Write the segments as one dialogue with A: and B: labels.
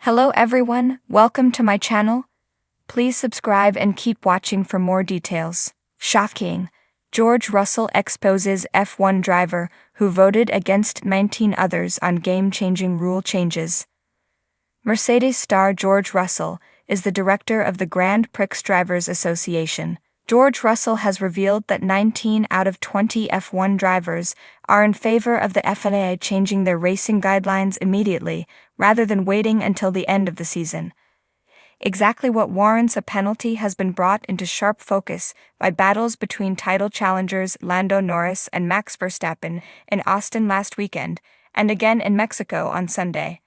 A: Hello everyone, welcome to my channel. Please subscribe and keep watching for more details. Shocking. George Russell exposes F1 driver who voted against 19 others on game-changing rule changes. Mercedes star George Russell is the director of the Grand Prix Drivers Association. George Russell has revealed that 19 out of 20 F1 drivers are in favor of the FIA changing their racing guidelines immediately, rather than waiting until the end of the season. Exactly what warrants a penalty has been brought into sharp focus by battles between title challengers Lando Norris and Max Verstappen in Austin last weekend, and again in Mexico on Sunday.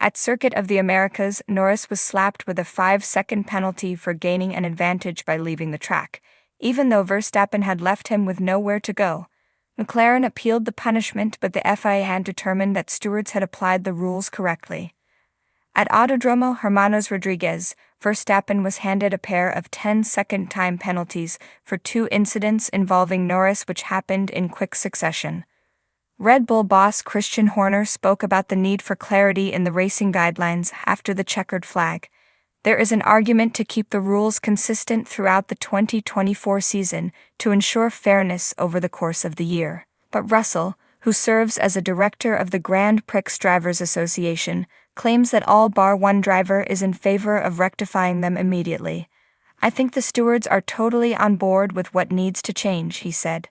A: At Circuit of the Americas, Norris was slapped with a 5-second penalty for gaining an advantage by leaving the track, even though Verstappen had left him with nowhere to go. McLaren appealed the punishment, but the FIA had determined that stewards had applied the rules correctly. At Autodromo Hermanos Rodriguez, Verstappen was handed a pair of 10-second time penalties for 2 incidents involving Norris which happened in quick succession. Red Bull boss Christian Horner spoke about the need for clarity in the racing guidelines after the checkered flag. There is an argument to keep the rules consistent throughout the 2024 season to ensure fairness over the course of the year. But Russell, who serves as a director of the Grand Prix Drivers Association, claims that all bar one driver is in favor of rectifying them immediately. "I think the stewards are totally on board with what needs to change," he said.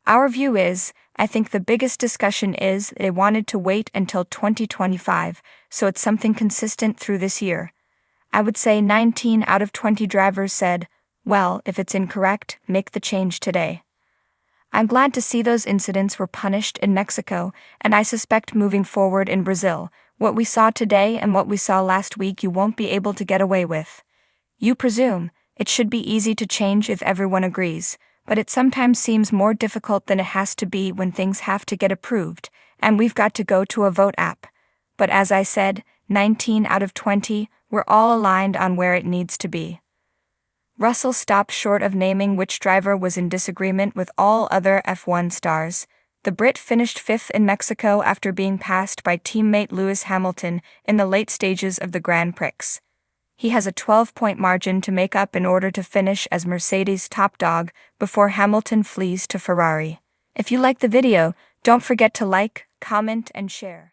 A: "Our view is, I think the biggest discussion is they wanted to wait until 2025, so it's something consistent through this year." I would say 19 out of 20 drivers said, well, if it's incorrect, make the change today. I'm glad to see those incidents were punished in Mexico, and I suspect moving forward in Brazil, what we saw today and what we saw last week you won't be able to get away with. You presume, it should be easy to change if everyone agrees, but it sometimes seems more difficult than it has to be when things have to get approved, and we've got to go to a vote app. But as I said, 19 out of 20, we're all aligned on where it needs to be. Russell stopped short of naming which driver was in disagreement with all other F1 stars. The Brit finished 5th in Mexico after being passed by teammate Lewis Hamilton in the late stages of the Grand Prix. He has a 12-point margin to make up in order to finish as Mercedes' top dog before Hamilton flees to Ferrari. If you like the video, don't forget to like, comment, and share.